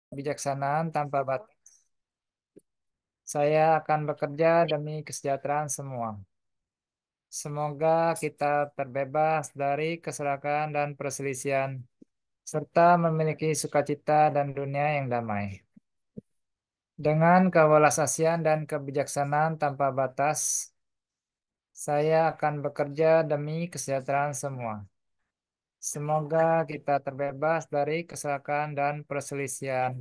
Kebijaksanaan tanpa batas. Saya akan bekerja demi kesejahteraan semua. Semoga kita terbebas dari keserakahan dan perselisihan, serta memiliki sukacita dan dunia yang damai. Dengan kewelas-asian dan kebijaksanaan tanpa batas, saya akan bekerja demi kesejahteraan semua. Semoga kita terbebas dari keserakahan dan perselisihan,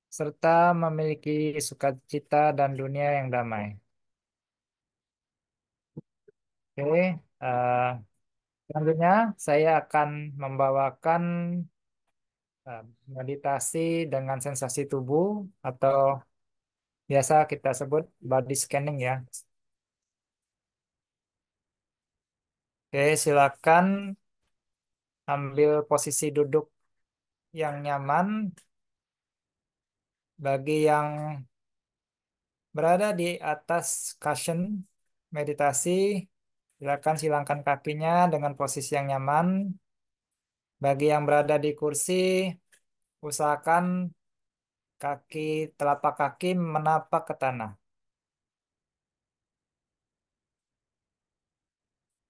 serta memiliki sukacita dan dunia yang damai. Oke, selanjutnya saya akan membawakan eh, meditasi dengan sensasi tubuh atau biasa kita sebut body scanning ya. Oke, silakan ambil posisi duduk yang nyaman. Bagi yang berada di atas cushion meditasi, silakan silangkan kakinya dengan posisi yang nyaman. Bagi yang berada di kursi, usahakan kaki telapak kaki menapak ke tanah.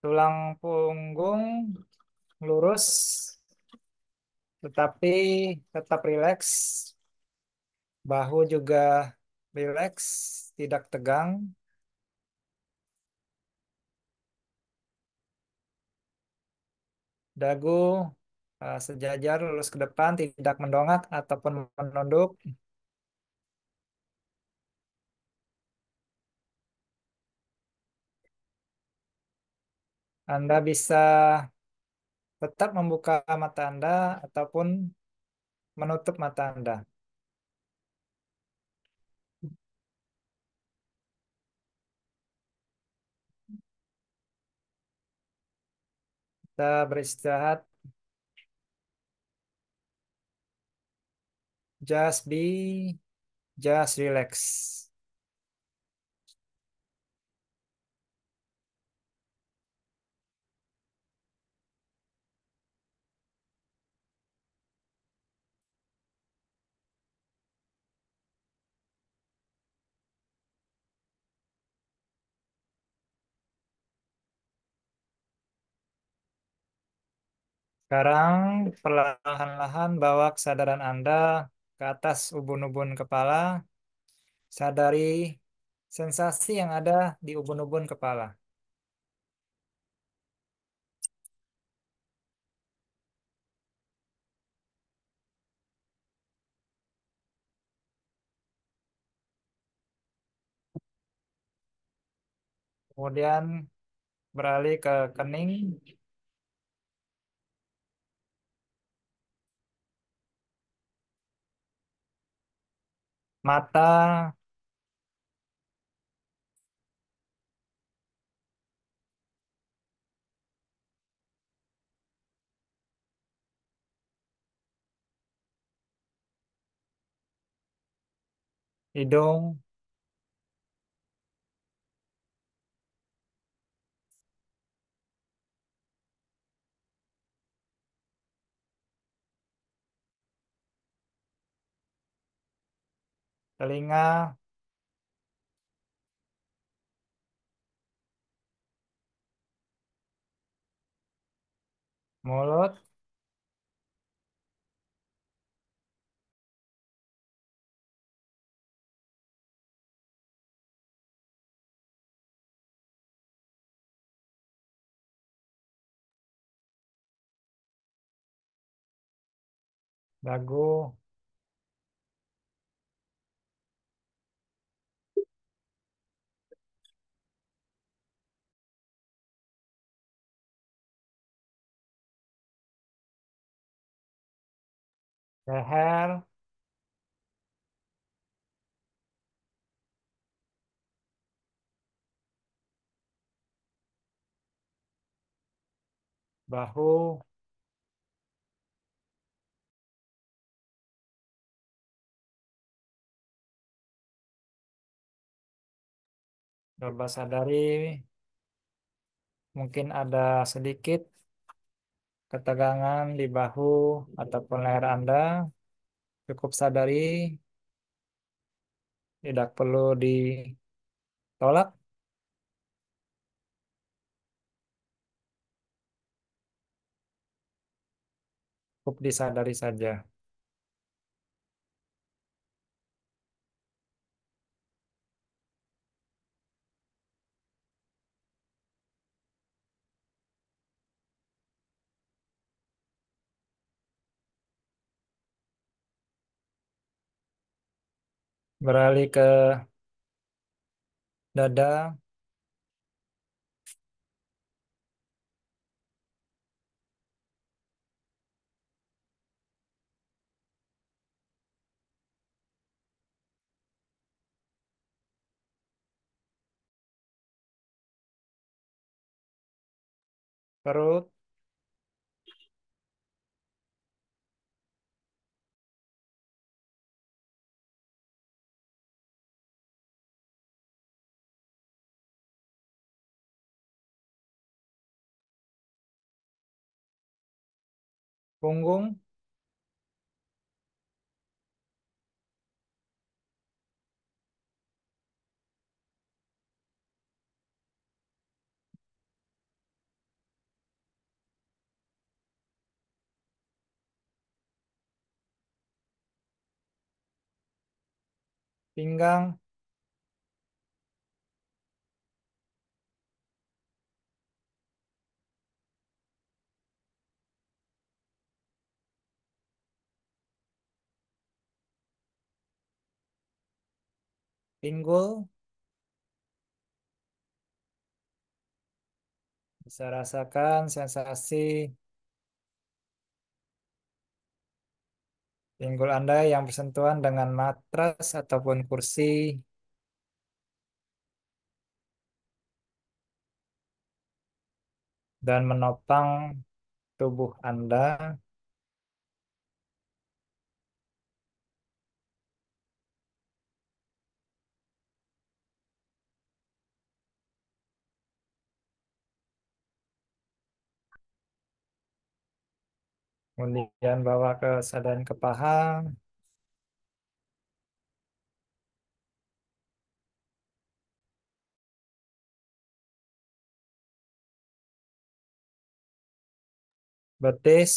Tulang punggung lurus, tetapi tetap rileks. Bahu juga rileks, tidak tegang. Dagu sejajar lurus ke depan, tidak mendongak ataupun menunduk. Anda bisa tetap membuka mata Anda ataupun menutup mata Anda. Kita beristirahat. Just be, just relax. Sekarang perlahan-lahan bawa kesadaran Anda ke atas ubun-ubun kepala. Sadari sensasi yang ada di ubun-ubun kepala. Kemudian beralih ke kening, mata, hidung, telinga, mulut, dagu, leher, bahu, coba sadari mungkin ada sedikit ketegangan di bahu ataupun leher Anda. Cukup sadari, tidak perlu ditolak, cukup disadari saja. Beralih ke dada, perut, punggung, pinggang, pinggul. Bisa rasakan sensasi pinggul Anda yang bersentuhan dengan matras ataupun kursi dan menopang tubuh Anda. Kemudian bawa ke kesadaran ke paha, betis,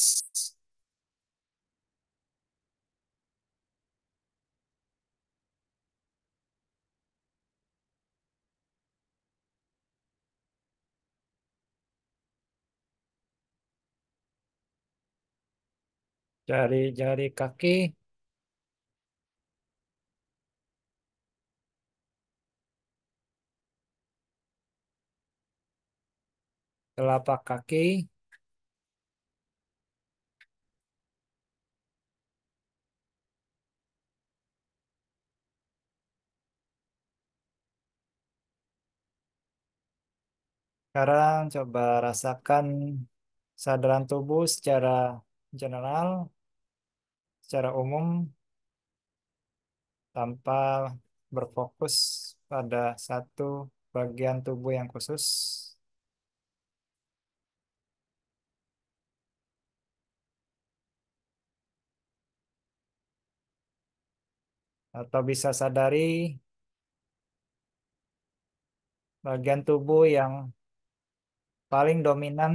jari-jari kaki, telapak kaki. Sekarang coba rasakan kesadaran tubuh secara general, secara umum, tanpa berfokus pada satu bagian tubuh yang khusus. Atau bisa sadari bagian tubuh yang paling dominan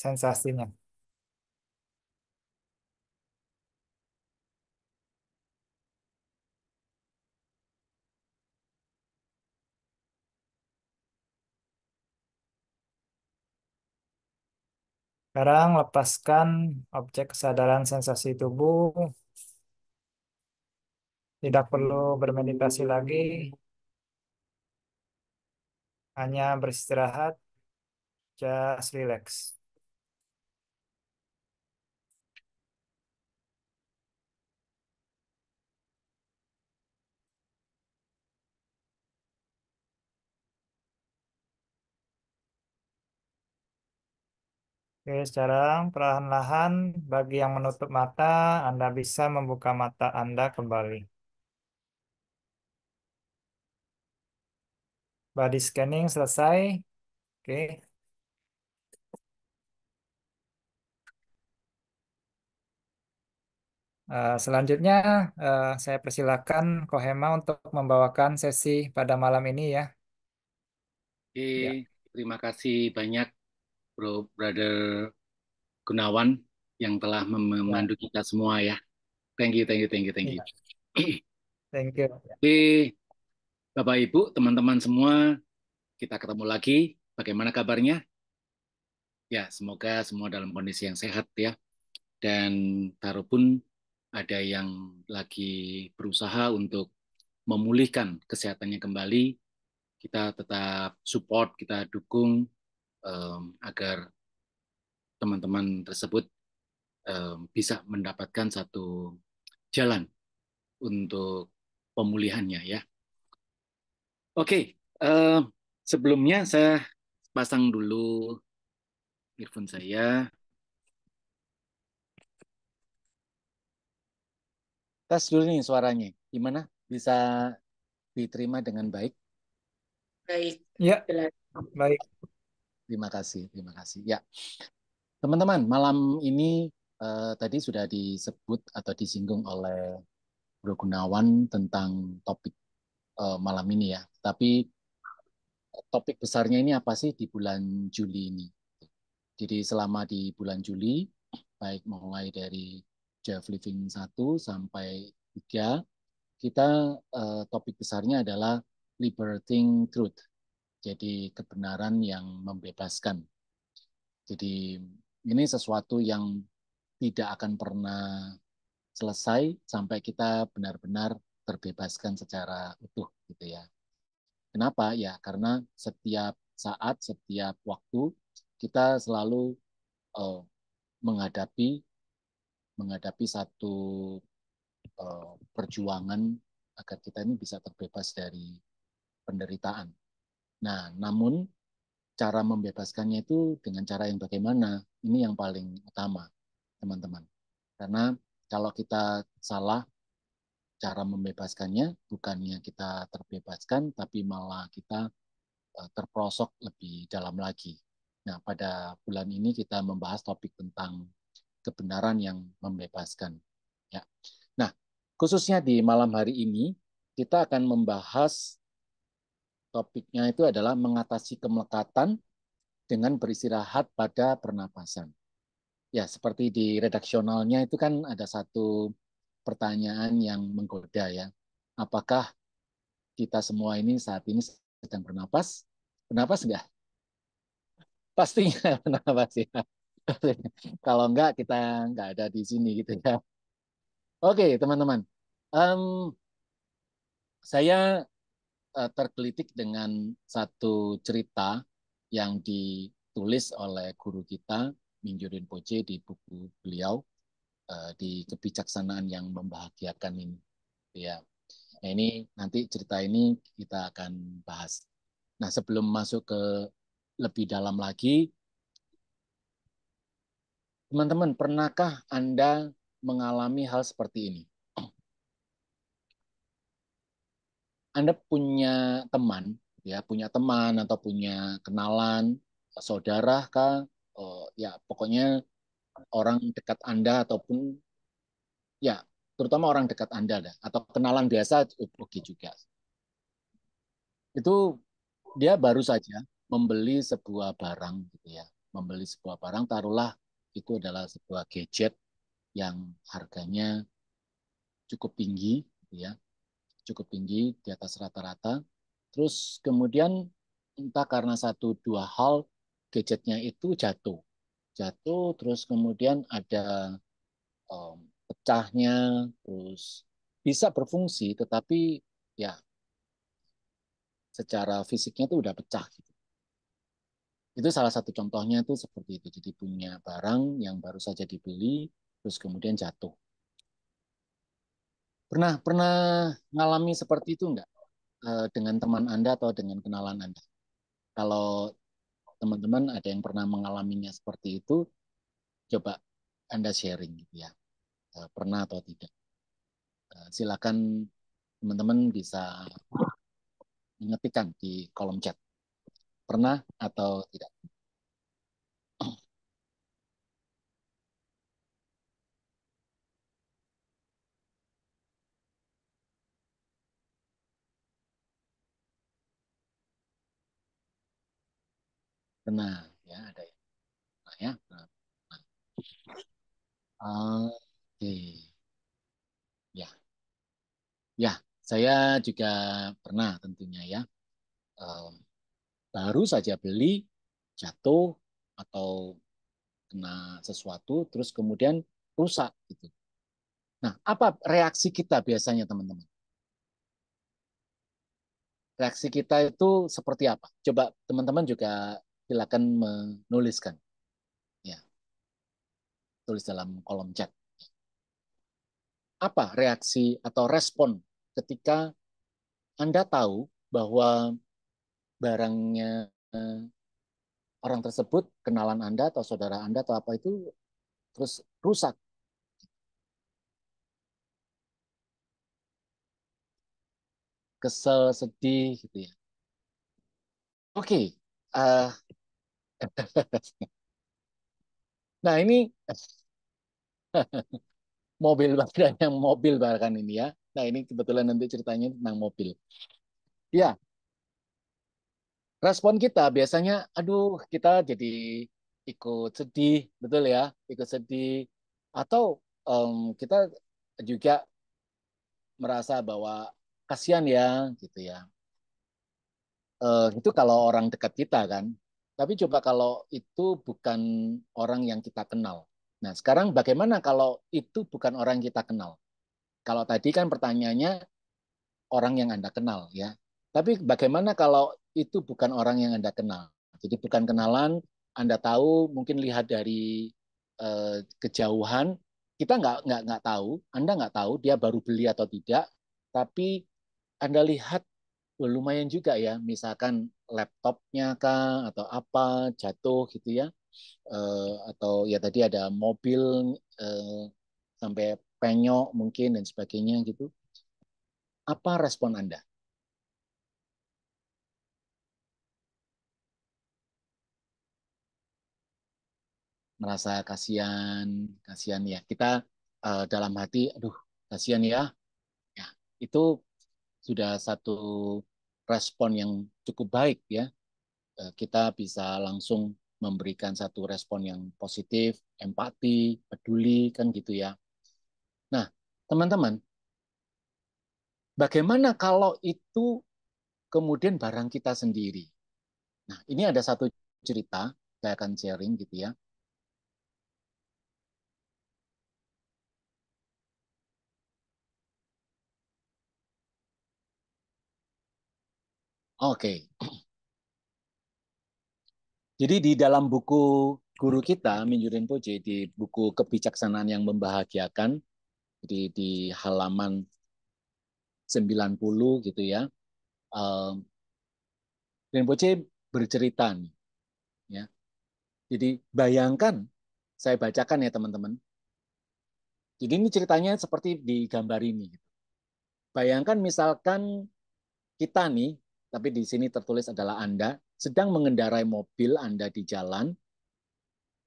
sensasinya. Sekarang lepaskan objek kesadaran sensasi tubuh. Tidak perlu bermeditasi lagi, hanya beristirahat, just relax. Oke, sekarang perlahan-lahan bagi yang menutup mata, Anda bisa membuka mata Anda kembali. Body scanning selesai. Oke, Selanjutnya, saya persilakan Kohema untuk membawakan sesi pada malam ini ya. Oke, Ya, terima kasih banyak Brother Gunawan yang telah ya, memandu kita semua ya. Thank you, thank you, thank you, thank you. ya. Thank you. Oke, Bapak Ibu, teman-teman semua, kita ketemu lagi. Bagaimana kabarnya? Ya, semoga semua dalam kondisi yang sehat ya. Dan taruh pun ada yang lagi berusaha untuk memulihkan kesehatannya kembali, kita tetap support, kita dukung agar teman-teman tersebut bisa mendapatkan satu jalan untuk pemulihannya ya. Oke, sebelumnya saya pasang dulu earphone saya. Tes dulu nih suaranya. Gimana? Bisa diterima dengan baik? Baik, Ya, jelas. baik. Terima kasih, terima kasih. Ya, teman-teman, malam ini tadi sudah disebut atau disinggung oleh Bro Gunawan tentang topik malam ini ya. Tapi topik besarnya ini apa sih di bulan Juli ini? Jadi selama di bulan Juli, baik mulai dari Jeff Living 1 sampai 3, kita topik besarnya adalah liberating truth. Jadi kebenaran yang membebaskan. Jadi ini sesuatu yang tidak akan pernah selesai sampai kita benar-benar terbebaskan secara utuh gitu ya. Kenapa? Ya karena setiap saat, setiap waktu kita selalu uh, menghadapi menghadapi satu perjuangan agar kita ini bisa terbebas dari penderitaan. Nah, namun cara membebaskannya itu dengan cara yang bagaimana? Ini yang paling utama, teman-teman. Karena kalau kita salah cara membebaskannya, bukannya kita terbebaskan, tapi malah kita terperosok lebih dalam lagi. Nah, pada bulan ini kita membahas topik tentang kebenaran yang membebaskan. Ya. Nah, khususnya di malam hari ini, kita akan membahas topiknya itu adalah mengatasi kemelekatan dengan beristirahat pada pernapasan. Ya, seperti di redaksionalnya itu kan ada satu pertanyaan yang menggoda ya. Apakah kita semua ini saat ini sedang bernapas? Bernapas enggak? Pastinya bernapas ya. Kalau enggak, kita enggak ada di sini gitu ya. Oke, teman-teman. Um, saya tergelitik dengan satu cerita yang ditulis oleh guru kita, Mingyur Rinpoche, di buku beliau, di Kebijaksanaan yang Membahagiakan ini. Ya, nah ini nanti cerita ini kita akan bahas. Nah, sebelum masuk ke lebih dalam lagi, teman-teman, pernahkah Anda mengalami hal seperti ini? Anda punya teman, ya, punya teman atau punya kenalan, saudara kah? Ya, pokoknya orang dekat Anda ataupun ya, terutama orang dekat Anda dah, atau kenalan biasa oke juga. Itu dia baru saja membeli sebuah barang gitu ya. Membeli sebuah barang, taruhlah itu adalah sebuah gadget yang harganya cukup tinggi gitu ya, cukup tinggi di atas rata-rata. Terus kemudian entah karena satu dua hal gadgetnya itu jatuh. Jatuh terus kemudian ada pecahnya, terus bisa berfungsi tetapi ya secara fisiknya itu udah pecah gitu. Itu salah satu contohnya itu seperti itu. Jadi punya barang yang baru saja dibeli terus kemudian jatuh. Pernah pernah ngalami seperti itu enggak dengan teman Anda atau dengan kenalan Anda? Kalau teman-teman ada yang pernah mengalaminya seperti itu, coba Anda sharing gitu ya. Pernah atau tidak? Silakan teman-teman bisa mengetikkan di kolom chat. Pernah atau tidak? Benar, ya ada ya. Nah, ya. Nah, oke. Ya, ya. Saya juga pernah tentunya ya. Em, Baru saja beli, jatuh atau kena sesuatu, terus kemudian rusak gitu. Nah, apa reaksi kita biasanya teman-teman? Reaksi kita itu seperti apa? Coba teman-teman juga silakan menuliskan, ya, tulis dalam kolom chat. Apa reaksi atau respon ketika Anda tahu bahwa barangnya orang tersebut, kenalan Anda atau saudara Anda atau apa itu terus rusak? Kesel, sedih gitu ya. Oke, uh, nah ini mobil bahkan yang mobil bahkan ini ya. Nah ini kebetulan nanti ceritanya tentang mobil. Ya, respon kita biasanya, aduh kita jadi ikut sedih, betul ya, ikut sedih. Atau kita juga merasa bahwa kasihan ya, gitu ya. Itu kalau orang dekat kita kan. Tapi coba kalau itu bukan orang yang kita kenal. Nah, sekarang bagaimana kalau itu bukan orang yang kita kenal? Kalau tadi kan pertanyaannya orang yang Anda kenal ya. Tapi bagaimana kalau itu bukan orang yang Anda kenal? Jadi bukan kenalan, Anda tahu mungkin lihat dari kejauhan, kita nggak tahu, Anda nggak tahu dia baru beli atau tidak, tapi Anda lihat lumayan juga ya, misalkan laptopnya kah atau apa jatuh gitu ya, atau ya tadi ada mobil sampai penyok mungkin dan sebagainya gitu. Apa respon Anda? Merasa kasihan, kasihan ya. Kita dalam hati, aduh, kasihan ya. Ya, itu sudah satu respon yang cukup baik ya. Kita bisa langsung memberikan satu respon yang positif, empati, peduli, kan gitu ya. Nah, teman-teman, bagaimana kalau itu kemudian barang kita sendiri? Nah, ini ada satu cerita, saya akan sharing gitu ya. Oke, jadi di dalam buku guru kita, Minju Rinpoche, di buku Kebijaksanaan yang Membahagiakan, jadi di halaman 90 gitu ya, eh, Rinpoche bercerita nih, ya. Jadi bayangkan, saya bacakan ya teman-teman. Jadi ini ceritanya seperti di gambar ini. Bayangkan misalkan kita nih, tapi di sini tertulis adalah Anda, sedang mengendarai mobil Anda di jalan,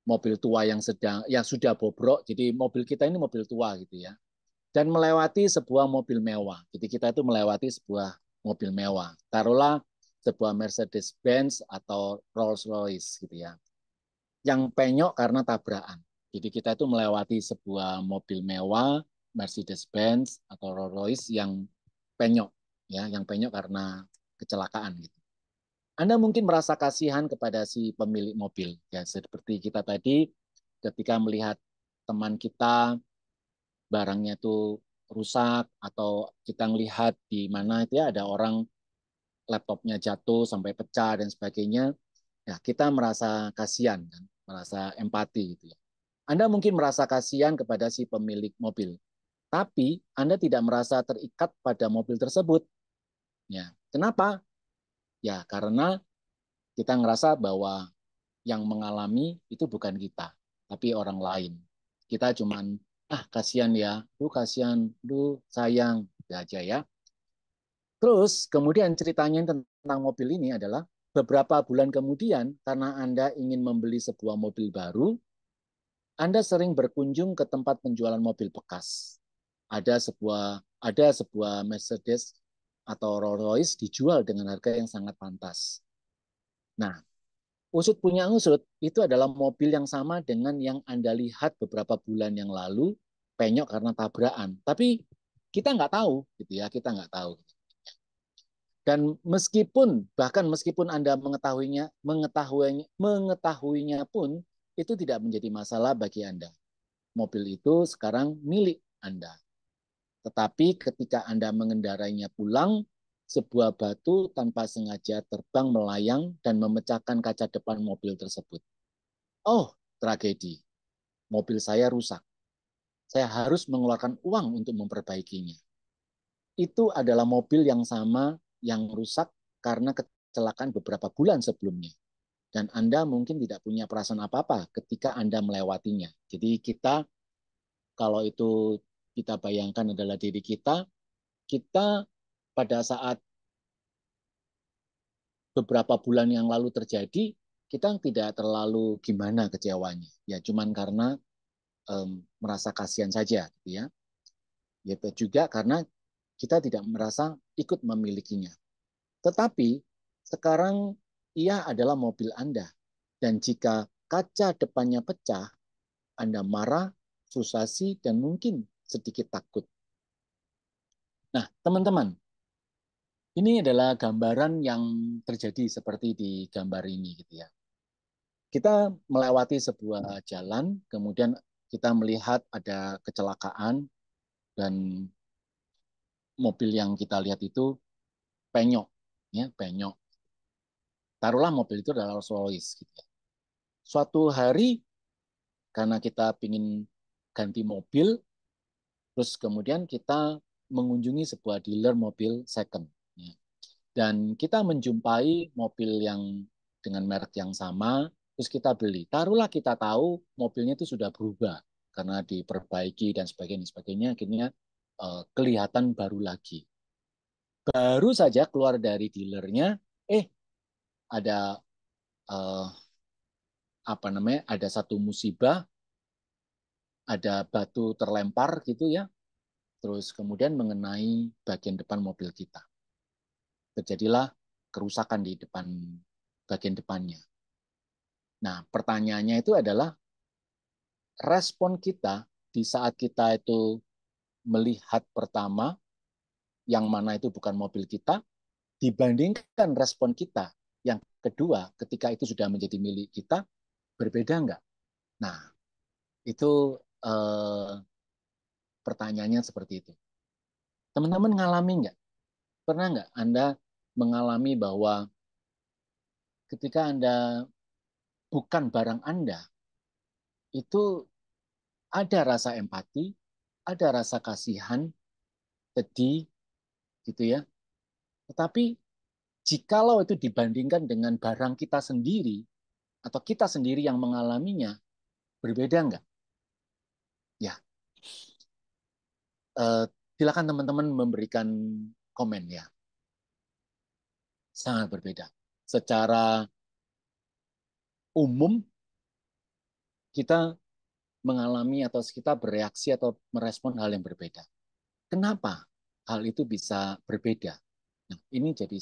mobil tua yang sudah bobrok, jadi mobil kita ini mobil tua gitu ya. Dan melewati sebuah mobil mewah. Jadi kita itu melewati sebuah mobil mewah. Taruhlah sebuah Mercedes-Benz atau Rolls-Royce gitu ya. Yang penyok karena tabrakan. Jadi kita itu melewati sebuah mobil mewah, Mercedes-Benz atau Rolls-Royce yang penyok ya, yang penyok karena kecelakaan gitu. Anda mungkin merasa kasihan kepada si pemilik mobil ya, seperti kita tadi ketika melihat teman kita barangnya itu rusak atau kita melihat di mana itu ya ada orang laptopnya jatuh sampai pecah dan sebagainya, ya kita merasa kasihan kan, merasa empati gitu ya. Anda mungkin merasa kasihan kepada si pemilik mobil, tapi Anda tidak merasa terikat pada mobil tersebut. Ya, kenapa? Ya karena kita ngerasa bahwa yang mengalami itu bukan kita, tapi orang lain. Kita cuman kasihan ya, lu kasihan, lu sayang, gitu aja ya. Terus kemudian ceritanya tentang mobil ini adalah beberapa bulan kemudian karena Anda ingin membeli sebuah mobil baru, Anda sering berkunjung ke tempat penjualan mobil bekas. Ada sebuah Mercedes atau Rolls Royce dijual dengan harga yang sangat pantas. Nah, usut punya usut, itu adalah mobil yang sama dengan yang Anda lihat beberapa bulan yang lalu, penyok karena tabrakan. Tapi kita nggak tahu, gitu ya, kita nggak tahu. Dan bahkan meskipun Anda mengetahuinya pun, itu tidak menjadi masalah bagi Anda. Mobil itu sekarang milik Anda. Tetapi ketika Anda mengendarainya pulang, sebuah batu tanpa sengaja terbang melayang dan memecahkan kaca depan mobil tersebut. Oh, tragedi. Mobil saya rusak. Saya harus mengeluarkan uang untuk memperbaikinya. Itu adalah mobil yang sama yang rusak karena kecelakaan beberapa bulan sebelumnya. Dan Anda mungkin tidak punya perasaan apa-apa ketika Anda melewatinya. Jadi kita, kalau itu kita bayangkan adalah diri kita, kita pada saat beberapa bulan yang lalu terjadi, kita tidak terlalu gimana kecewanya. Ya, cuman karena merasa kasihan saja, gitu ya. Yaitu juga karena kita tidak merasa ikut memilikinya. Tetapi sekarang ia adalah mobil Anda. Dan jika kaca depannya pecah, Anda marah, frustasi, dan mungkin sedikit takut. Nah, teman-teman, ini adalah gambaran yang terjadi seperti di gambar ini, gitu ya. Kita melewati sebuah jalan, kemudian kita melihat ada kecelakaan, dan mobil yang kita lihat itu penyok, ya, penyok. Taruhlah mobil itu adalah Rolls Royce, gitu ya. Suatu hari karena kita ingin ganti mobil, terus kemudian kita mengunjungi sebuah dealer mobil second, ya. Dan kita menjumpai mobil yang dengan merek yang sama, terus kita beli. Taruhlah kita tahu mobilnya itu sudah berubah karena diperbaiki dan sebagainya, akhirnya kelihatan baru lagi. Baru saja keluar dari dealernya, ada eh, ada satu musibah, ada batu terlempar gitu ya, terus kemudian mengenai bagian depan mobil kita. Terjadilah kerusakan di bagian depannya. Nah, pertanyaannya itu adalah respon kita di saat kita itu melihat pertama, yang mana itu bukan mobil kita, dibandingkan respon kita yang kedua ketika itu sudah menjadi milik kita, berbeda nggak? Nah, itu pertanyaannya seperti itu. Teman-teman ngalami nggak? Pernah nggak Anda mengalami bahwa ketika Anda bukan barang Anda, itu ada rasa empati, ada rasa kasihan, sedih, gitu ya. Tetapi jikalau itu dibandingkan dengan barang kita sendiri, atau kita sendiri yang mengalaminya, berbeda nggak? Ya, eh, silakan teman-teman memberikan komen ya. Sangat berbeda. Secara umum, kita mengalami atau kita bereaksi atau merespon hal yang berbeda. Kenapa hal itu bisa berbeda? Nah, ini jadi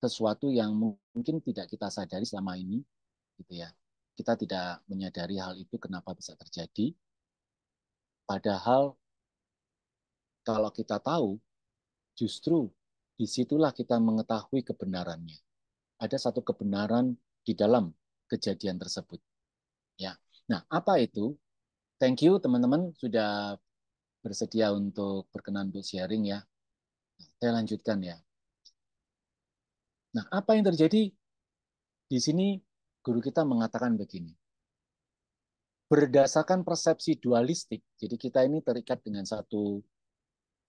sesuatu yang mungkin tidak kita sadari selama ini, gitu ya. Kita tidak menyadari hal itu kenapa bisa terjadi. Padahal kalau kita tahu, justru disitulah kita mengetahui kebenarannya. Ada satu kebenaran di dalam kejadian tersebut. Ya. Nah, apa itu? Thank you teman-teman sudah bersedia untuk berkenan untuk sharing ya. Saya lanjutkan ya. Nah, apa yang terjadi di sini? Guru kita mengatakan begini. Berdasarkan persepsi dualistik, jadi kita ini terikat dengan satu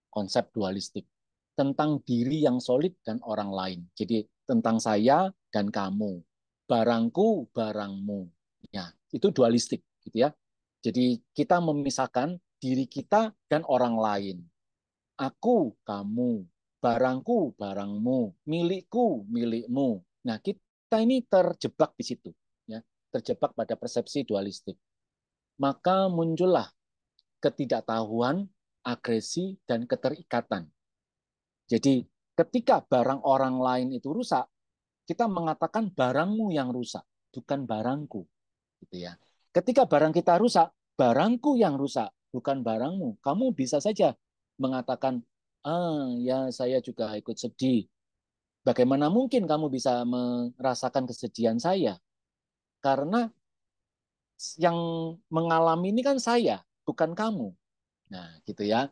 konsep dualistik tentang diri yang solid dan orang lain. Jadi tentang saya dan kamu, barangku, barangmu. Ya, itu dualistik gitu ya. Jadi kita memisahkan diri kita dan orang lain. Aku, kamu, barangku, barangmu, milikku, milikmu. Nah, kita ini terjebak di situ, ya, terjebak pada persepsi dualistik. Maka muncullah ketidaktahuan, agresi, dan keterikatan. Jadi ketika barang orang lain itu rusak, kita mengatakan barangmu yang rusak, bukan barangku, gitu ya. Ketika barang kita rusak, barangku yang rusak, bukan barangmu. Kamu bisa saja mengatakan, ya saya juga ikut sedih. Bagaimana mungkin kamu bisa merasakan kesedihan saya? Karena yang mengalami ini kan saya, bukan kamu. Nah, gitu ya.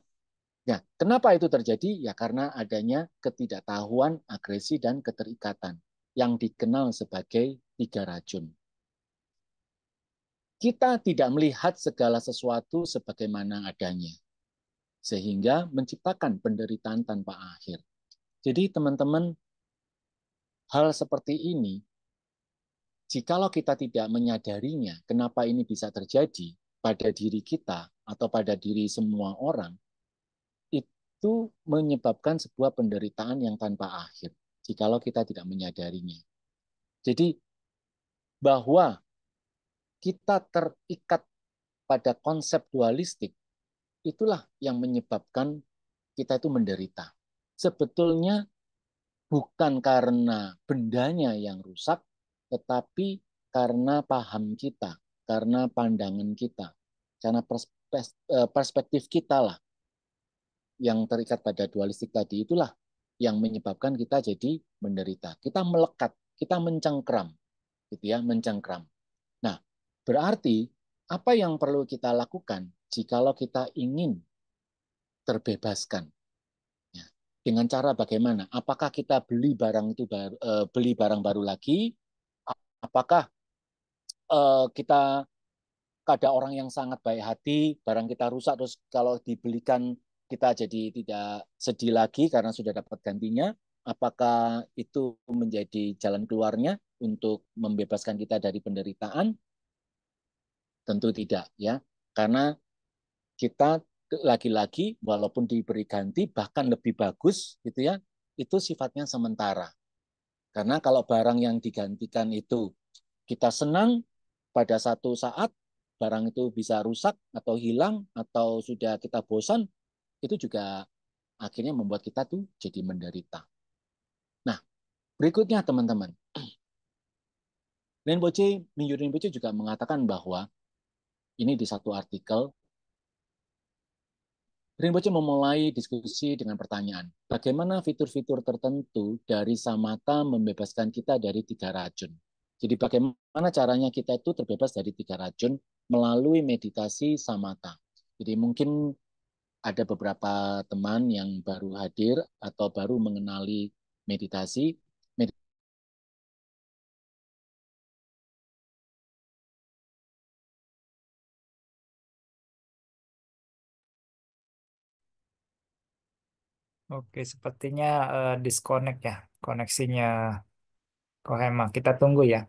Ya, kenapa itu terjadi? Ya karena adanya ketidaktahuan, agresi, dan keterikatan yang dikenal sebagai tiga racun. Kita tidak melihat segala sesuatu sebagaimana adanya, sehingga menciptakan penderitaan tanpa akhir. Jadi teman-teman, hal seperti ini, jikalau kita tidak menyadarinya, kenapa ini bisa terjadi pada diri kita atau pada diri semua orang, itu menyebabkan sebuah penderitaan yang tanpa akhir, jikalau kita tidak menyadarinya. Jadi bahwa kita terikat pada konsep dualistik, itulah yang menyebabkan kita itu menderita. Sebetulnya bukan karena bendanya yang rusak, tetapi karena paham kita, karena pandangan kita, karena perspektif kita lah yang terikat pada dualistik tadi, itulah yang menyebabkan kita jadi menderita. Kita melekat, kita mencengkram, gitu ya, mencengkram. Nah, berarti apa yang perlu kita lakukan jikalau kita ingin terbebaskan? Ya. Dengan cara bagaimana? Apakah kita beli barang itu beli barang baru lagi? Apakah kita ada orang yang sangat baik hati, barang kita rusak terus kalau dibelikan kita jadi tidak sedih lagi karena sudah dapat gantinya? Apakah itu menjadi jalan keluarnya untuk membebaskan kita dari penderitaan? Tentu tidak, ya. Karena kita lagi-lagi walaupun diberi ganti bahkan lebih bagus gitu ya, itu sifatnya sementara. Karena kalau barang yang digantikan itu kita senang, pada satu saat barang itu bisa rusak atau hilang atau sudah kita bosan, itu juga akhirnya membuat kita tuh jadi menderita. Nah, berikutnya teman-teman, Minyu Rinpoche juga mengatakan bahwa ini di satu artikel, Rinpoche memulai diskusi dengan pertanyaan, bagaimana fitur-fitur tertentu dari samatha membebaskan kita dari tiga racun? Jadi bagaimana caranya kita itu terbebas dari tiga racun melalui meditasi samatha? Jadi mungkin ada beberapa teman yang baru hadir atau baru mengenali meditasi. Oke, sepertinya disconnect ya koneksinya Kohema. Kita tunggu ya.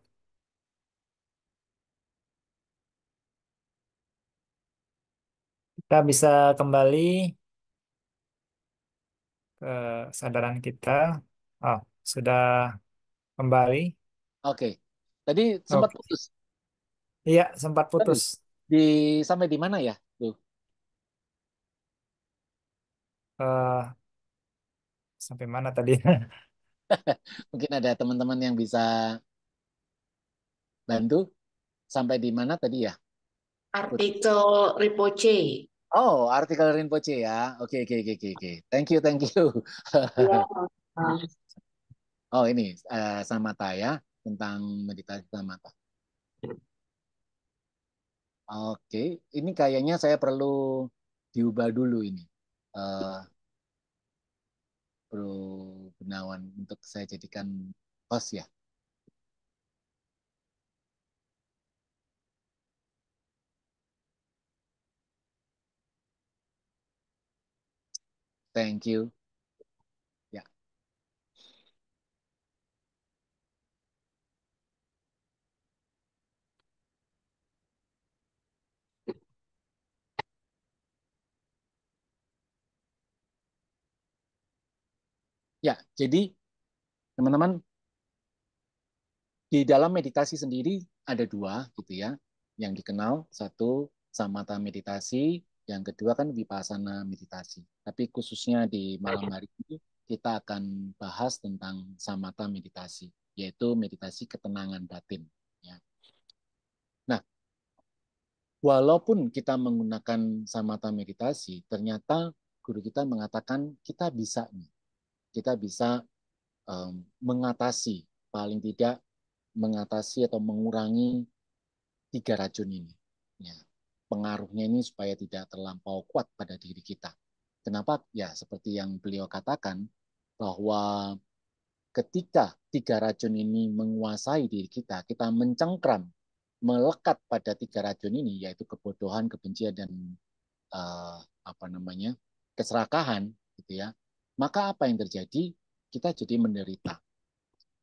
Kita bisa kembali ke kesadaran kita. Oh, sudah kembali. Oke, tadi sempat Oke. putus. Iya, sempat Tadi putus. sampai di mana ya? Tuh, Eh, sampai mana tadi? mungkin ada teman-teman yang bisa bantu. Sampai di mana tadi ya? Artikel Ripoche. Oh, artikel Rinpoche ya. Oke, oke, oke, oke, oke. Thank you, thank you. Ya. Ah, Oh, ini samatha ya, tentang meditasi samatha. Oke, ini kayaknya saya perlu diubah dulu ini. Eh, Bro Gunawan untuk saya jadikan host ya. Thank you. Ya, ya. Jadi teman-teman, di dalam meditasi sendiri ada dua gitu ya, yang dikenal, satu samatha meditasi, yang kedua kan vipassana meditasi. Tapi khususnya di malam hari ini kita akan bahas tentang samatha meditasi, yaitu meditasi ketenangan batin. Ya. Nah, walaupun kita menggunakan samatha meditasi, ternyata guru kita mengatakan kita bisa mengatasi, paling tidak mengatasi atau mengurangi 3 racun ini. Ya. Pengaruhnya ini supaya tidak terlampau kuat pada diri kita. Kenapa? Ya, seperti yang beliau katakan, bahwa ketika 3 racun ini menguasai diri kita, kita mencengkram, melekat pada 3 racun ini, yaitu kebodohan, kebencian, dan keserakahan, gitu ya. Maka apa yang terjadi? Kita jadi menderita.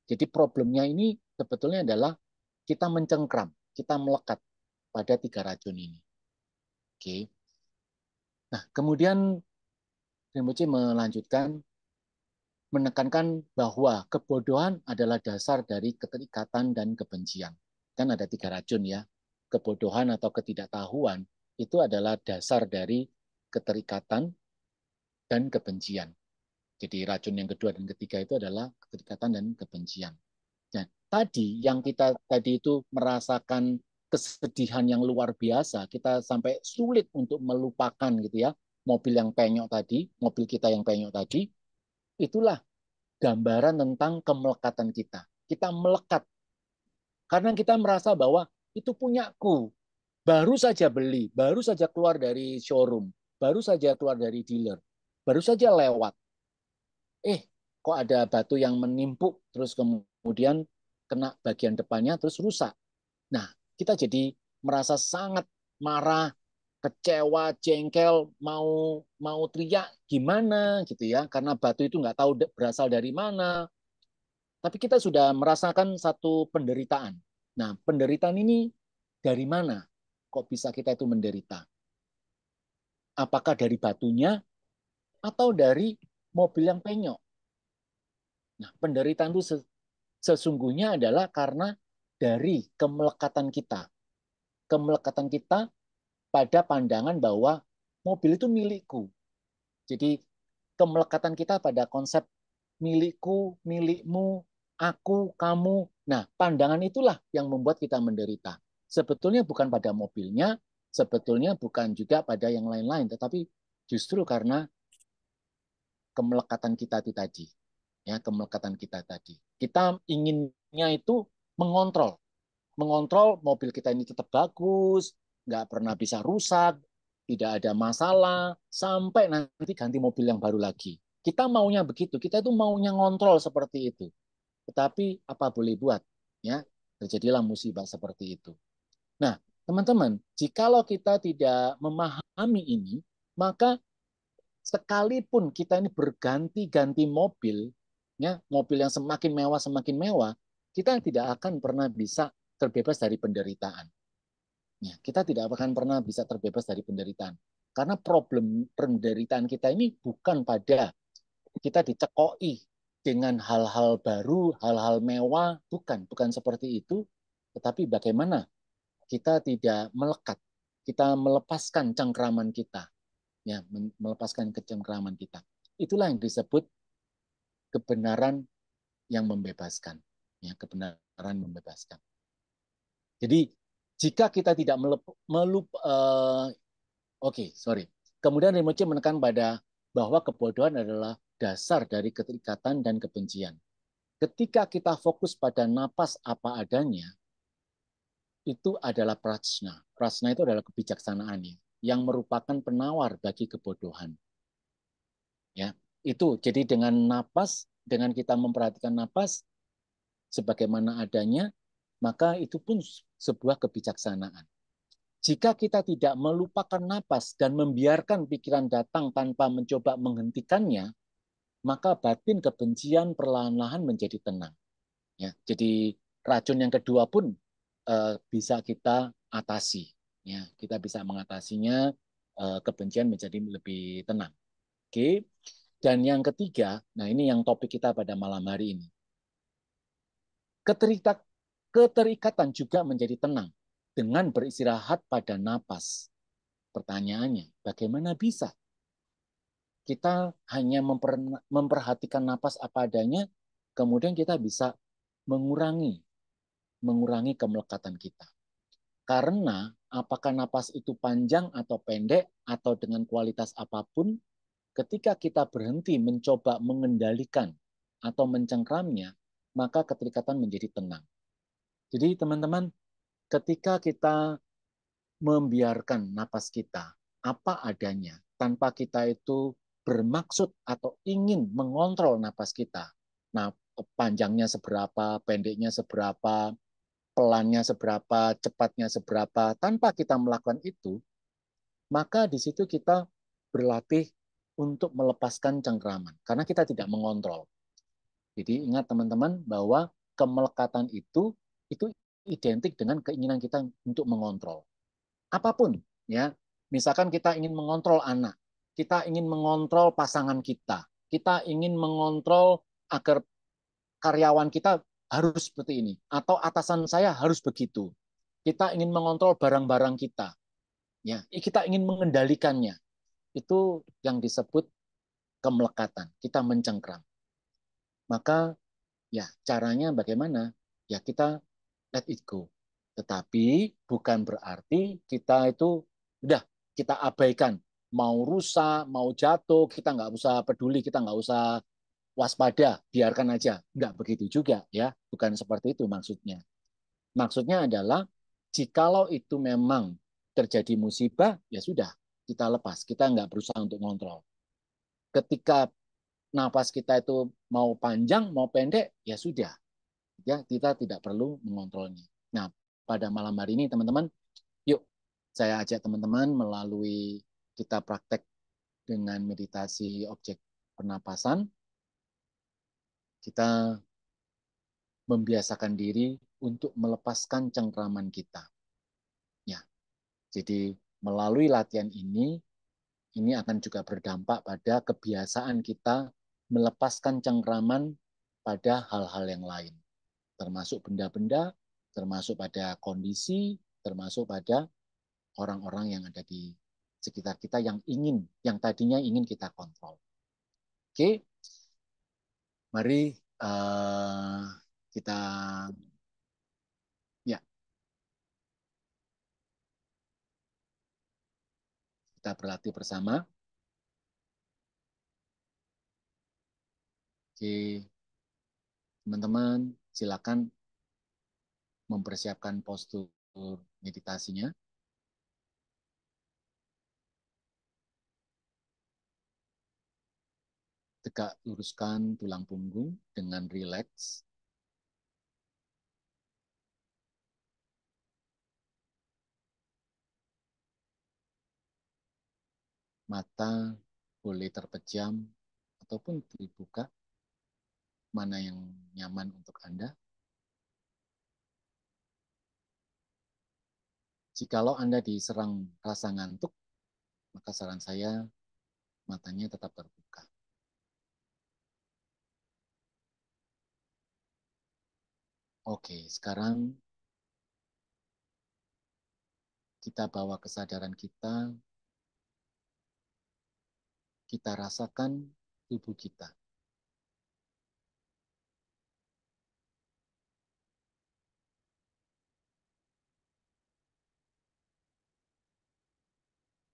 Jadi problemnya ini sebetulnya adalah kita mencengkram, kita melekat pada 3 racun ini. Oke. Nah, kemudian Rinpoche melanjutkan menekankan bahwa kebodohan adalah dasar dari keterikatan dan kebencian. Kan ada 3 racun ya. Kebodohan atau ketidaktahuan itu adalah dasar dari keterikatan dan kebencian. Jadi racun yang kedua dan ketiga itu adalah keterikatan dan kebencian. Nah, tadi yang kita tadi itu merasakan kesedihan yang luar biasa, kita sampai sulit untuk melupakan gitu ya, mobil kita yang penyok tadi, itulah gambaran tentang kemelekatan kita. Kita melekat karena kita merasa bahwa itu punyaku. Baru saja beli, baru saja keluar dari showroom, baru saja keluar dari dealer, baru saja lewat. Kok ada batu yang menimpuk, terus kemudian kena bagian depannya, terus rusak. Nah, kita jadi merasa sangat marah, kecewa, jengkel, mau teriak gimana gitu ya, karena batu itu nggak tahu berasal dari mana. Tapi kita sudah merasakan satu penderitaan. Nah, penderitaan ini dari mana? Kok bisa kita itu menderita? Apakah dari batunya atau dari mobil yang penyok? Nah, penderitaan itu sesungguhnya adalah karena dari kemelekatan kita. Kemelekatan kita pada pandangan bahwa mobil itu milikku. Jadi kemelekatan kita pada konsep milikku, milikmu, aku, kamu. Nah, pandangan itulah yang membuat kita menderita. Sebetulnya bukan pada mobilnya, sebetulnya bukan juga pada yang lain-lain, tetapi justru karena kemelekatan kita itu tadi. Ya, kemelekatan kita tadi. Kita inginnya itu mengontrol. Mengontrol mobil kita ini tetap bagus, nggak pernah bisa rusak, tidak ada masalah, sampai nanti ganti mobil yang baru lagi. Kita maunya begitu, kita itu maunya ngontrol seperti itu. Tetapi apa boleh buat? Ya, terjadilah musibah seperti itu. Nah, teman-teman, jikalau kita tidak memahami ini, maka sekalipun kita ini berganti-ganti mobil, ya, mobil yang semakin mewah, kita tidak akan pernah bisa terbebas dari penderitaan. Ya, kita tidak akan pernah bisa terbebas dari penderitaan. Karena problem penderitaan kita ini bukan pada kita dicekoi dengan hal-hal baru, hal-hal mewah, bukan seperti itu, tetapi bagaimana kita tidak melekat, kita melepaskan cengkraman kita, ya, melepaskan kecengkraman kita. Itulah yang disebut kebenaran yang membebaskan, ya, kebenaran membebaskan. Jadi jika kita tidak kemudian Rinpoche menekan pada bahwa kebodohan adalah dasar dari keterikatan dan kebencian. Ketika kita fokus pada napas apa adanya, itu adalah prajna. Prajna itu adalah kebijaksanaan yang merupakan penawar bagi kebodohan. Ya, itu jadi dengan napas, dengan kita memperhatikan napas sebagaimana adanya, maka itu pun sebuah kebijaksanaan. Jika kita tidak melupakan napas dan membiarkan pikiran datang tanpa mencoba menghentikannya, maka batin kebencian perlahan-lahan menjadi tenang. Ya, jadi racun yang kedua pun bisa kita atasi. Ya, kita bisa mengatasinya, kebencian menjadi lebih tenang. Oke. Dan yang ketiga, nah ini yang topik kita pada malam hari ini. Keterikatan juga menjadi tenang dengan beristirahat pada napas. Pertanyaannya, bagaimana bisa kita hanya memperhatikan napas apa adanya, kemudian kita bisa mengurangi mengurangi kemelekatan kita. Karena apakah napas itu panjang atau pendek atau dengan kualitas apapun, ketika kita berhenti mencoba mengendalikan atau mencengkramnya, maka keterikatan menjadi tenang. Jadi teman-teman, ketika kita membiarkan napas kita apa adanya, tanpa kita itu bermaksud atau ingin mengontrol napas kita, nah panjangnya seberapa, pendeknya seberapa, pelannya seberapa, cepatnya seberapa, tanpa kita melakukan itu, maka di situ kita berlatih untuk melepaskan cengkraman, karena kita tidak mengontrol. Jadi ingat teman-teman bahwa kemelekatan itu identik dengan keinginan kita untuk mengontrol. Apapun, ya. Misalkan kita ingin mengontrol anak, kita ingin mengontrol pasangan kita ingin mengontrol agar karyawan kita harus seperti ini, atau atasan saya harus begitu. Kita ingin mengontrol barang-barang kita, ya. Kita ingin mengendalikannya. Itu yang disebut kemelekatan. Kita mencengkram. Maka ya caranya bagaimana? Ya kita let it go. Tetapi bukan berarti kita itu udah kita abaikan. Mau rusak, mau jatuh, kita nggak usah peduli, kita nggak usah waspada, biarkan aja. Nggak begitu juga ya, bukan seperti itu maksudnya. Maksudnya adalah jikalau itu memang terjadi musibah, ya sudah, kita lepas. Kita nggak berusaha untuk mengontrol. Ketika napas kita itu mau panjang, mau pendek, ya sudah. Ya, kita tidak perlu mengontrolnya. Nah, pada malam hari ini, teman-teman, yuk saya ajak teman-teman melalui kita praktek dengan meditasi objek pernapasan, kita membiasakan diri untuk melepaskan cengkraman kita. Ya, jadi melalui latihan ini akan juga berdampak pada kebiasaan kita melepaskan cengkraman pada hal-hal yang lain, termasuk benda-benda, termasuk pada kondisi, termasuk pada orang-orang yang ada di sekitar kita yang tadinya ingin kita kontrol. Oke, mari kita ya kita berlatih bersama. Oke, teman-teman, silakan mempersiapkan postur meditasinya. Tegak luruskan tulang punggung dengan rileks. Mata boleh terpejam ataupun dibuka, mana yang nyaman untuk Anda. Jikalau Anda diserang rasa ngantuk, maka saran saya matanya tetap terbuka. Oke, sekarang kita bawa kesadaran kita rasakan tubuh kita.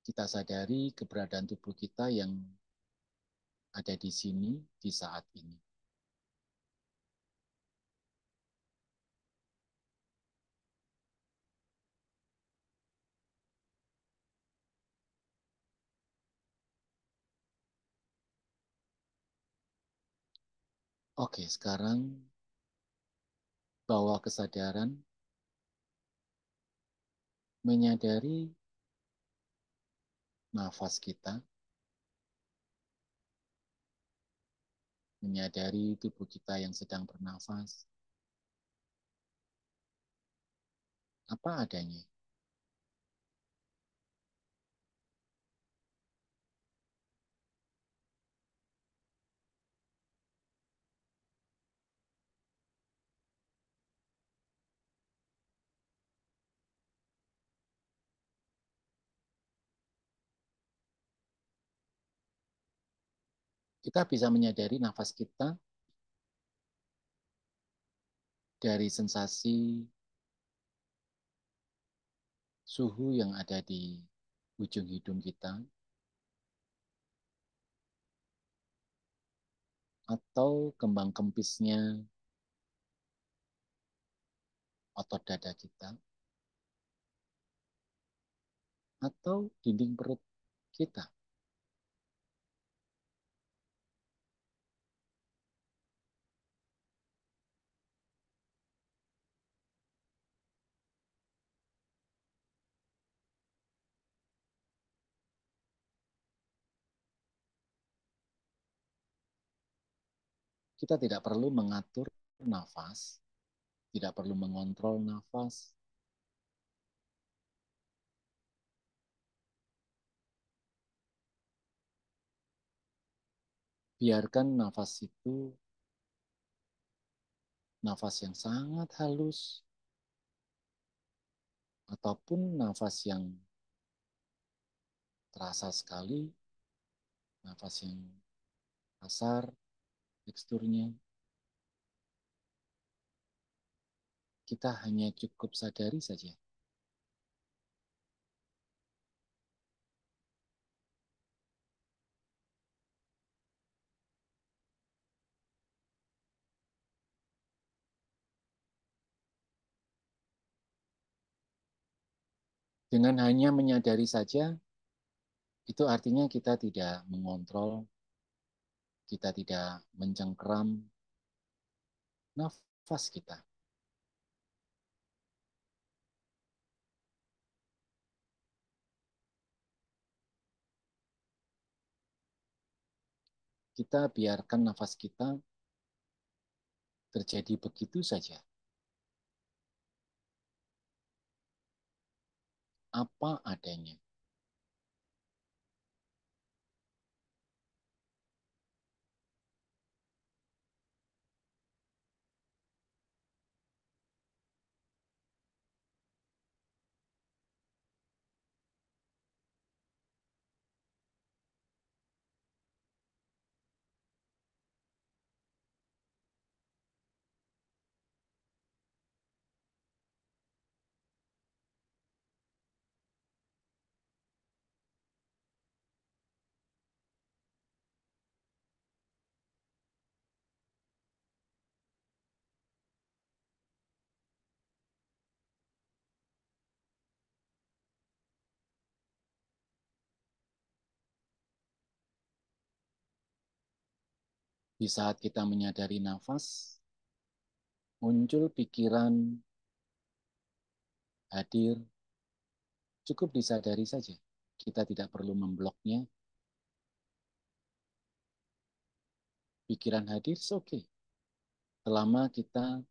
Kita sadari keberadaan tubuh kita yang ada di sini di saat ini. Oke, sekarang bawa kesadaran menyadari nafas kita, menyadari tubuh kita yang sedang bernafas, apa adanya. Kita bisa menyadari nafas kita dari sensasi suhu yang ada di ujung hidung kita, atau kembang kempisnya otot dada kita, atau dinding perut kita. Kita tidak perlu mengatur nafas, tidak perlu mengontrol nafas. Biarkan nafas itu nafas yang sangat halus, ataupun nafas yang terasa sekali, nafas yang kasar teksturnya. Kita hanya cukup sadari saja. Dengan hanya menyadari saja, itu artinya kita tidak mengontrol, kita tidak mencengkeram nafas kita. Kita biarkan nafas kita terjadi begitu saja. Apa adanya. Di saat kita menyadari nafas, muncul pikiran hadir, cukup disadari saja. Kita tidak perlu membloknya. Pikiran hadir, oke. Okay. Selama kita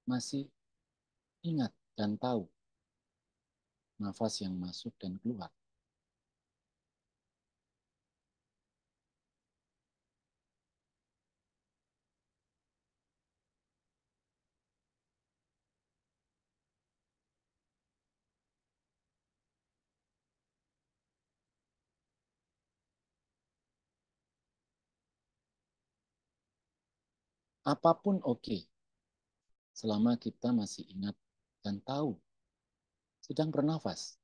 masih ingat dan tahu nafas yang masuk dan keluar. Apapun oke, okay, selama kita masih ingat dan tahu sedang bernafas.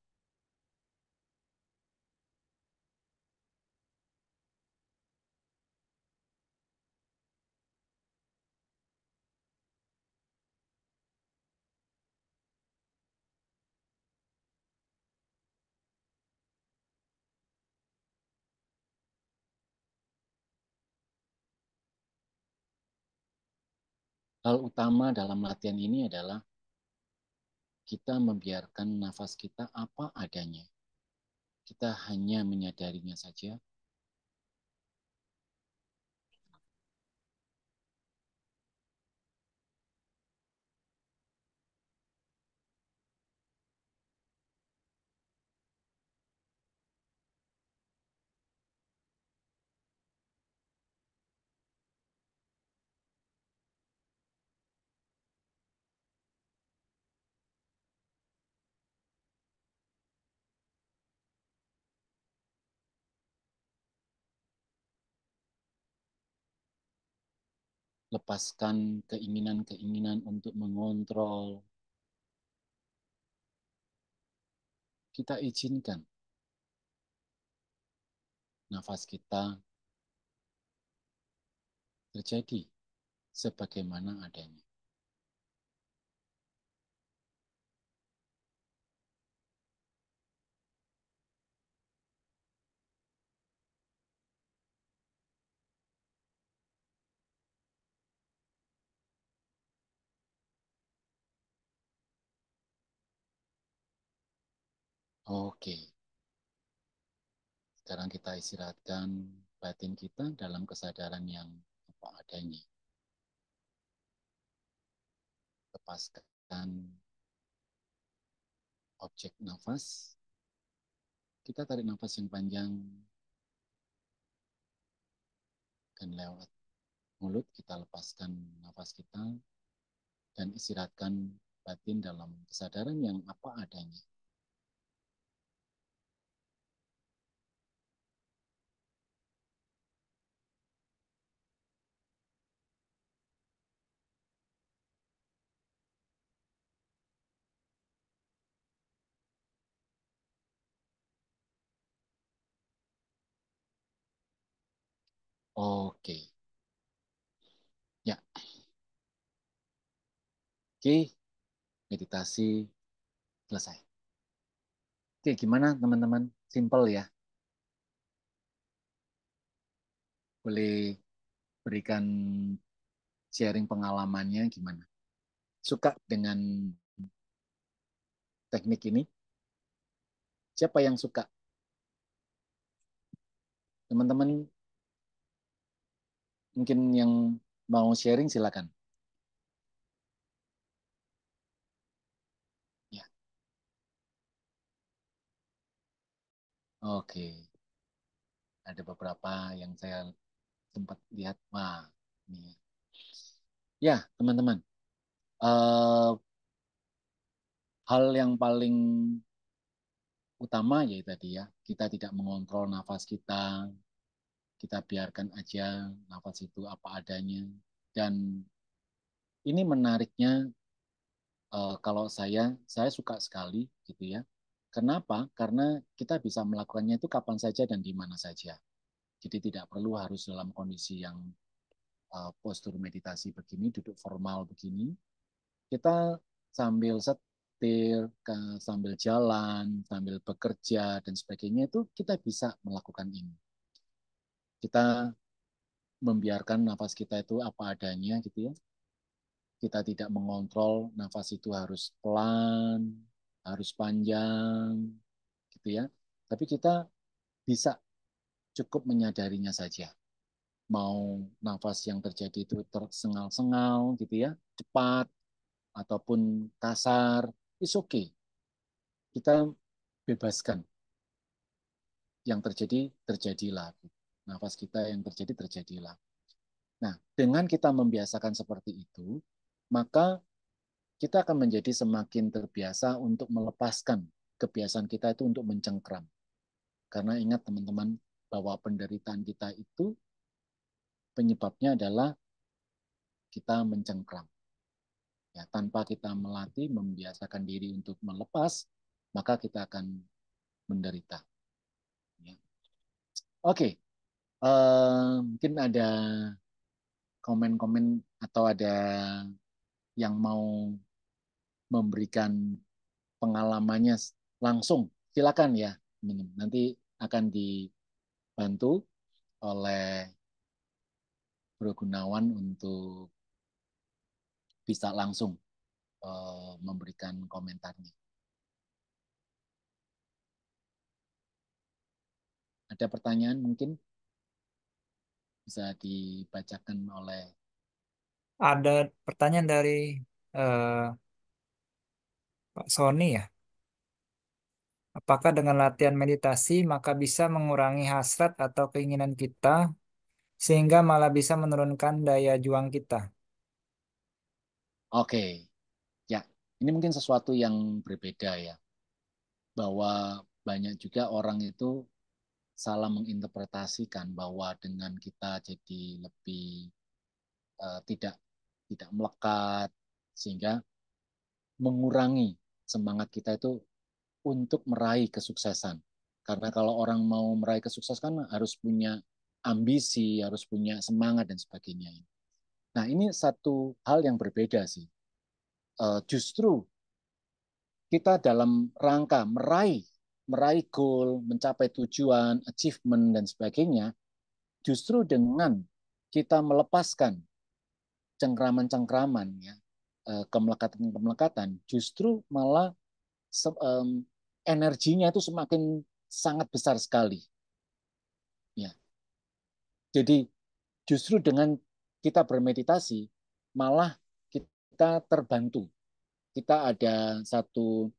Hal utama dalam latihan ini adalah kita membiarkan nafas kita apa adanya. Kita hanya menyadarinya saja. lepaskan keinginan-keinginan untuk mengontrol. Kita izinkan nafas kita terjadi sebagaimana adanya. Oke, sekarang kita istirahatkan batin kita dalam kesadaran yang apa adanya. Lepaskan objek nafas. Kita tarik nafas yang panjang dan lewat mulut kita lepaskan nafas kita dan istirahatkan batin dalam kesadaran yang apa adanya. Oke, ya, oke, meditasi selesai. Oke, gimana teman-teman? Simple ya. Boleh berikan sharing pengalamannya gimana? Suka dengan teknik ini? Siapa yang suka? Teman-teman mungkin yang mau sharing silakan. Ya, oke. Ada beberapa yang saya sempat lihat. Wah, ini. Ya, teman-teman. Eh, hal yang paling utama ya tadi ya, kita tidak mengontrol nafas kita biarkan aja nafas itu apa adanya. Dan ini menariknya kalau saya suka sekali gitu ya. Kenapa? Karena kita bisa melakukannya itu kapan saja dan di mana saja. Jadi tidak perlu harus dalam kondisi yang postur meditasi begini, duduk formal begini. Kita sambil setir, sambil jalan, sambil bekerja dan sebagainya itu kita bisa melakukan ini. Kita membiarkan nafas kita itu apa adanya gitu ya. Kita tidak mengontrol nafas itu harus pelan, harus panjang gitu ya. Tapi kita bisa cukup menyadarinya saja. Mau nafas yang terjadi itu tersengal-sengal gitu ya, cepat ataupun kasar, it's okay. Kita bebaskan. Yang terjadi, terjadilah. Nafas kita yang terjadi, terjadilah. Nah, dengan kita membiasakan seperti itu, maka kita akan menjadi semakin terbiasa untuk melepaskan kebiasaan kita itu untuk mencengkram. Karena ingat teman-teman, bahwa penderitaan kita itu penyebabnya adalah kita mencengkram. Ya, tanpa kita melatih, membiasakan diri untuk melepas, maka kita akan menderita. Ya. Oke, mungkin ada komen-komen atau ada yang mau memberikan pengalamannya langsung. Silakan ya, nanti akan dibantu oleh Bro Gunawan untuk bisa langsung memberikan komentarnya. Ada pertanyaan mungkin bisa dibacakan oleh. Ada pertanyaan dari eh, Pak Sony ya. Apakah dengan latihan meditasi maka bisa mengurangi hasrat atau keinginan kita sehingga malah bisa menurunkan daya juang kita? Oke, ya, ini mungkin sesuatu yang berbeda ya, bahwa banyak juga orang itu salah menginterpretasikan bahwa dengan kita jadi lebih tidak melekat, sehingga mengurangi semangat kita itu untuk meraih kesuksesan. Karena kalau orang mau meraih kesuksesan kan harus punya ambisi, harus punya semangat dan sebagainya. Nah, ini satu hal yang berbeda sih. Justru kita dalam rangka meraih goal, mencapai tujuan, achievement dan sebagainya, justru dengan kita melepaskan cengkraman-cengkraman ya, kemelekatan-kemelekatan, justru malah energinya itu semakin sangat besar sekali. Ya. Jadi justru dengan kita bermeditasi, malah kita terbantu. Kita ada satu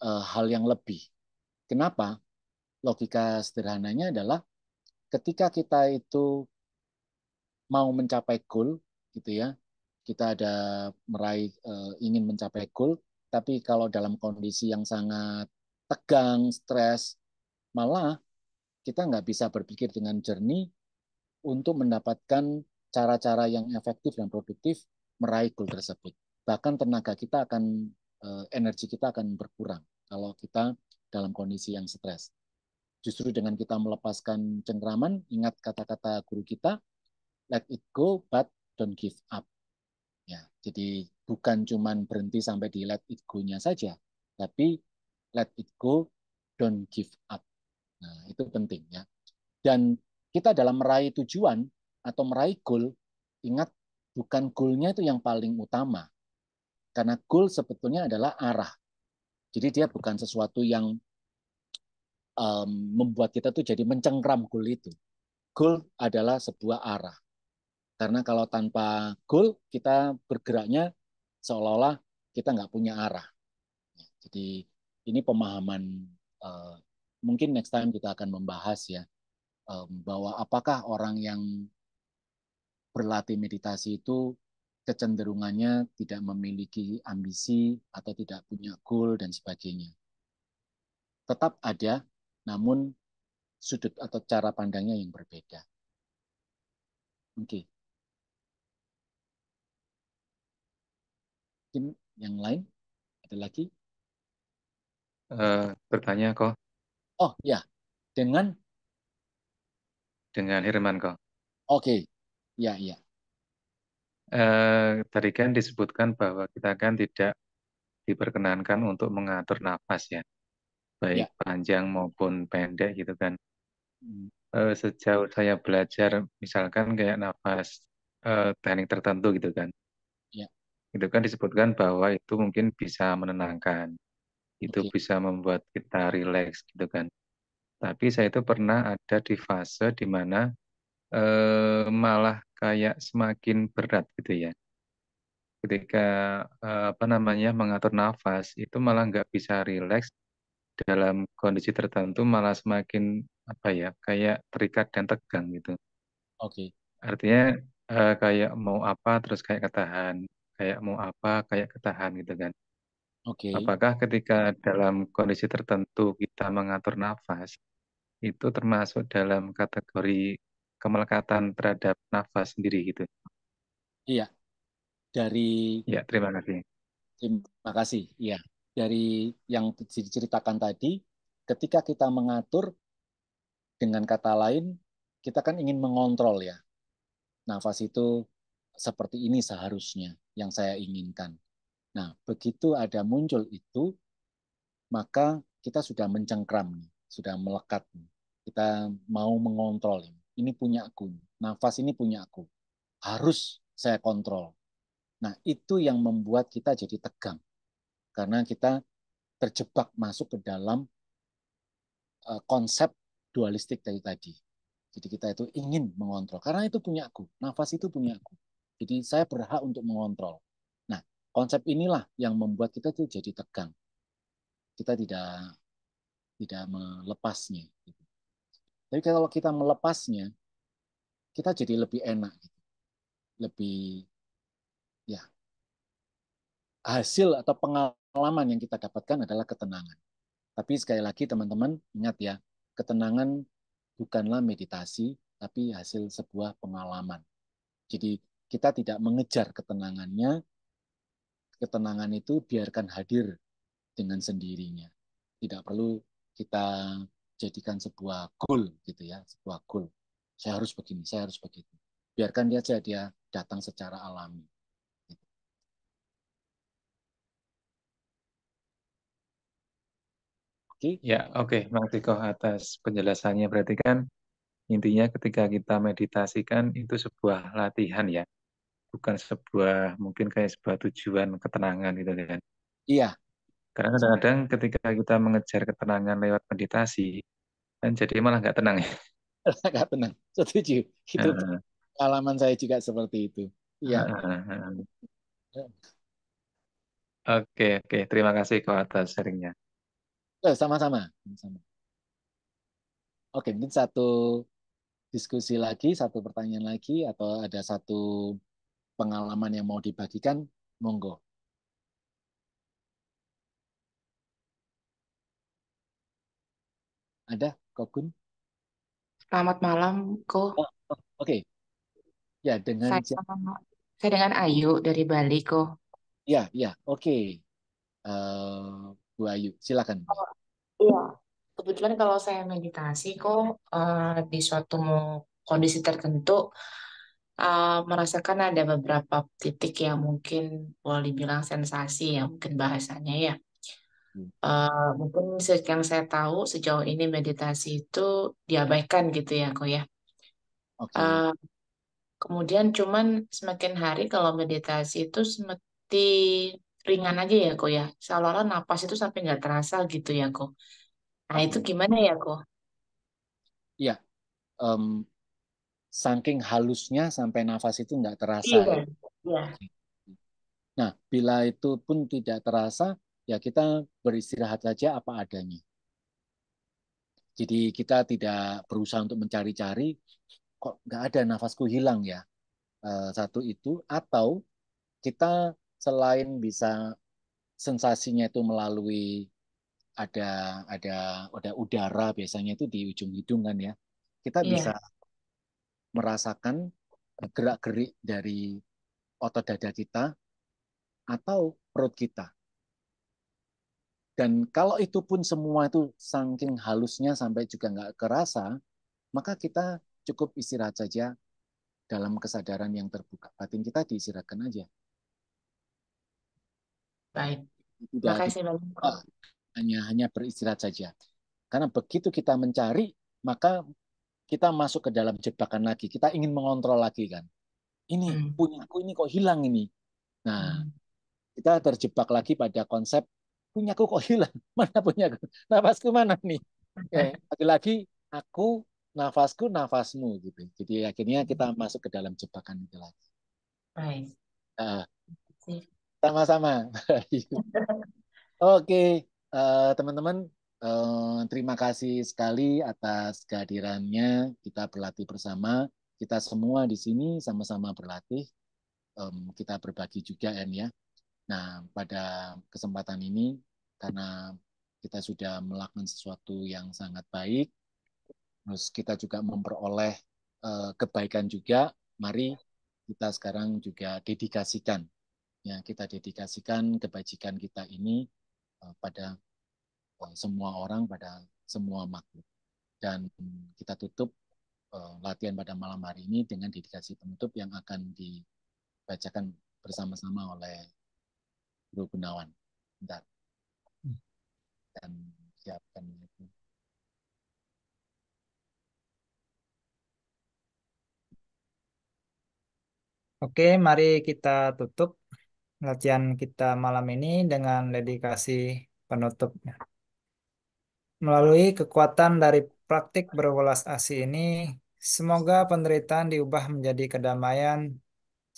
hal yang lebih. Kenapa? Logika sederhananya adalah ketika kita itu mau mencapai goal, gitu ya, kita ada ingin mencapai goal, tapi kalau dalam kondisi yang sangat tegang, stres, malah kita nggak bisa berpikir dengan jernih untuk mendapatkan cara-cara yang efektif dan produktif meraih goal tersebut. Bahkan tenaga kita akan, energi kita akan berkurang kalau kita dalam kondisi yang stres. Justru dengan kita melepaskan cengkraman, ingat kata-kata guru kita, let it go but don't give up. Ya, jadi bukan cuman berhenti sampai di let it go-nya saja, tapi let it go, don't give up. Nah, itu penting ya. Dan kita dalam meraih tujuan atau meraih goal, ingat bukan goal-nya itu yang paling utama. Karena goal sebetulnya adalah arah. Jadi dia bukan sesuatu yang membuat kita tuh jadi mencengkram goal itu. Goal adalah sebuah arah. Karena kalau tanpa goal, kita bergeraknya seolah-olah kita nggak punya arah. Jadi ini pemahaman, mungkin next time kita akan membahas ya, bahwa apakah orang yang berlatih meditasi itu kecenderungannya tidak memiliki ambisi atau tidak punya goal dan sebagainya. Tetap ada, namun sudut atau cara pandangnya yang berbeda. Oke. Mungkin yang lain ada lagi? Bertanya kok Oh ya, dengan dengan Herman kok. oke, ya ya Tadi kan disebutkan bahwa kita kan tidak diperkenankan untuk mengatur nafas ya, baik ya. panjang maupun pendek gitu kan. Hmm, Sejauh saya belajar, misalkan kayak nafas teknik tertentu gitu kan, ya, itu kan disebutkan bahwa itu mungkin bisa menenangkan, itu oke, bisa membuat kita rileks gitu kan. Tapi saya itu pernah ada di fase di mana malah kayak semakin berat gitu ya. Ketika apa namanya mengatur nafas itu malah nggak bisa rileks, dalam kondisi tertentu malah semakin apa ya kayak terikat dan tegang gitu. oke, Artinya kayak mau apa terus kayak ketahan, kayak mau apa kayak ketahan gitu kan. oke. Apakah ketika dalam kondisi tertentu kita mengatur nafas itu termasuk dalam kategori kemelekatan terhadap nafas sendiri gitu? Iya, dari Ya, terima kasih. terima kasih. Iya, dari yang diceritakan tadi, ketika kita mengatur, dengan kata lain, kita kan ingin mengontrol ya. Nafas itu seperti ini seharusnya yang saya inginkan. Nah, begitu ada muncul itu, maka kita sudah mencengkram, sudah melekat. Kita mau mengontrol ini. Ini punya aku. Nafas ini punya aku. Harus saya kontrol. Nah, itu yang membuat kita jadi tegang. Karena kita terjebak masuk ke dalam konsep dualistik dari tadi. Jadi kita itu ingin mengontrol. Karena itu punya aku. Nafas itu punya aku. Jadi saya berhak untuk mengontrol. Nah, konsep inilah yang membuat kita tuh jadi tegang. Kita tidak melepasnya. Tapi kalau kita melepasnya, kita jadi lebih enak. Lebih, ya, hasil atau pengalaman yang kita dapatkan adalah ketenangan. Tapi sekali lagi teman-teman, ingat ya, ketenangan bukanlah meditasi, tapi hasil sebuah pengalaman. Jadi kita tidak mengejar ketenangannya, ketenangan itu biarkan hadir dengan sendirinya. Tidak perlu kita jadikan sebuah goal gitu ya, sebuah goal. Saya harus begini, saya harus begitu. Biarkan dia saja dia datang secara alami. Oke, Ya, oke, Bang Tiko atas penjelasannya. Berarti kan intinya ketika kita meditasikan itu sebuah latihan ya, bukan sebuah mungkin kayak sebuah tujuan ketenangan gitu kan. iya, Karena kadang-kadang ketika kita mengejar ketenangan lewat meditasi, kan jadi malah nggak tenang ya. agak tenang. Setuju. Itu Heeh, pengalaman saya juga seperti itu. Iya, heeh, heeh. Oke, oke. Terima kasih kok atas sharingnya. sama-sama. Sama. Oke, mungkin satu diskusi lagi, satu pertanyaan lagi, atau ada satu pengalaman yang mau dibagikan, monggo. Ada, Kokun? Selamat malam, Ko. Oh, oh, oke. Ya, dengan Saya, saya dengan Ayu dari Bali, Ko. ya, ya, oke. Bu Ayu, silakan. Iya. Kebetulan kalau saya meditasi, kok di suatu kondisi tertentu merasakan ada beberapa titik yang mungkin boleh dibilang sensasi ya, mungkin bahasanya ya. Mungkin yang saya tahu sejauh ini meditasi itu diabaikan gitu ya, kok ya. Oke, Eh, Kemudian cuman semakin hari kalau meditasi itu seperti ringan aja ya, kok ya. Seolah-olah napas itu sampai nggak terasa gitu ya, kok. Nah, itu oke. gimana ya, kok? Ya, em, saking halusnya sampai nafas itu nggak terasa Iya, ya. iya. Nah, bila itu pun tidak terasa, ya kita beristirahat saja apa adanya. Jadi kita tidak berusaha untuk mencari-cari, kok nggak ada nafasku hilang ya. Satu itu, atau kita selain bisa sensasinya itu melalui ada ada ada udara biasanya itu di ujung hidung kan ya. Kita bisa Iya, merasakan gerak-gerik dari otot dada kita atau perut kita. Dan kalau itu pun semua itu saking halusnya sampai juga nggak kerasa, maka kita cukup istirahat saja dalam kesadaran yang terbuka. Batin kita diistirahatkan aja. baik. Tidak, Makasih tidak banyak, Ko. hanya beristirahat saja. Karena begitu kita mencari, maka kita masuk ke dalam jebakan lagi. Kita ingin mengontrol lagi kan. Ini Hmm. punya aku ini kok hilang ini. Nah, Hmm. kita terjebak lagi pada konsep punyaku kok hilang. Mana punyaku? Nafasku mana nih? Ya, lagi-lagi aku, nafasku, nafasmu gitu. Jadi akhirnya kita masuk ke dalam jebakan itu lagi. Baik. Nah, Sip. sama-sama. Oke, teman-teman, terima kasih sekali atas kehadirannya. Kita berlatih bersama. Kita semua di sini sama-sama berlatih. Kita berbagi juga, En ya. Nah, pada kesempatan ini, karena kita sudah melakukan sesuatu yang sangat baik, terus kita juga memperoleh kebaikan juga. Mari kita sekarang juga dedikasikan, ya kita dedikasikan kebajikan kita ini pada semua orang, pada semua makhluk. Dan kita tutup latihan pada malam hari ini dengan dedikasi penutup yang akan dibacakan bersama-sama oleh Guru Gunawan. Bentar, dan siapkan itu. Oke, mari kita tutup latihan kita malam ini dengan dedikasi penutup. Melalui kekuatan dari praktik berwelas asih ini, semoga penderitaan diubah menjadi kedamaian.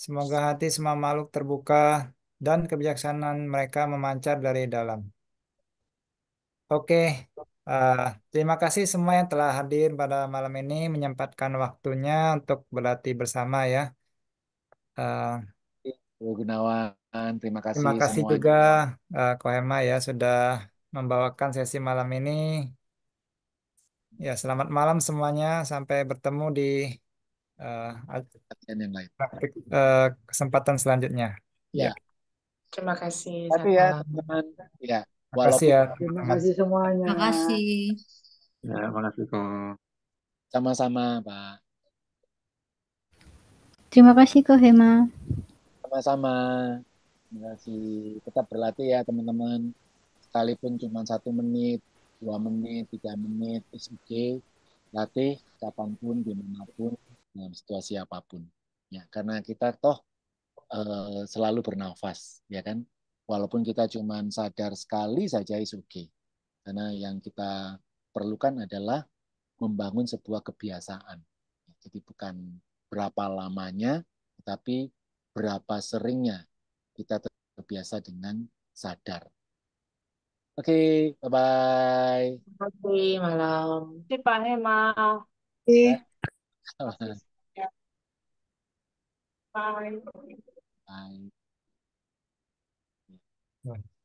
Semoga hati semua makhluk terbuka dan kebijaksanaan mereka memancar dari dalam. Oke, eh, terima kasih semua yang telah hadir pada malam ini, menyempatkan waktunya untuk berlatih bersama ya. Eh, Guru Gunawan, terima kasih Terima kasih semuanya. juga Kohema ya sudah membawakan sesi malam ini. Ya, selamat malam semuanya. Sampai bertemu di eh, latihan yang lain. praktik kesempatan selanjutnya. Ya, Ya, Terima kasih. tapi Selamat ya malam. teman-teman, ya makasih walaupun ya Terima teman-teman. kasih semuanya. Terima kasih. Ya, makasih kok. sama-sama Pak, Terima kasih Kak Hema. sama-sama. Terima kasih. Tetap berlatih ya teman-teman. Sekalipun cuma 1 menit, 2 menit, 3 menit, it's okay. Latih kapanpun, dimanapun, dalam situasi apapun. Ya, karena kita toh selalu bernafas, ya kan? Walaupun kita cuma sadar sekali saja is okay. Karena yang kita perlukan adalah membangun sebuah kebiasaan. Jadi bukan berapa lamanya, tetapi berapa seringnya kita terbiasa dengan sadar. Oke, bye-bye. Terima kasih malam. Si Pak Hema. Eh, Ya, bye. Bye. Ya.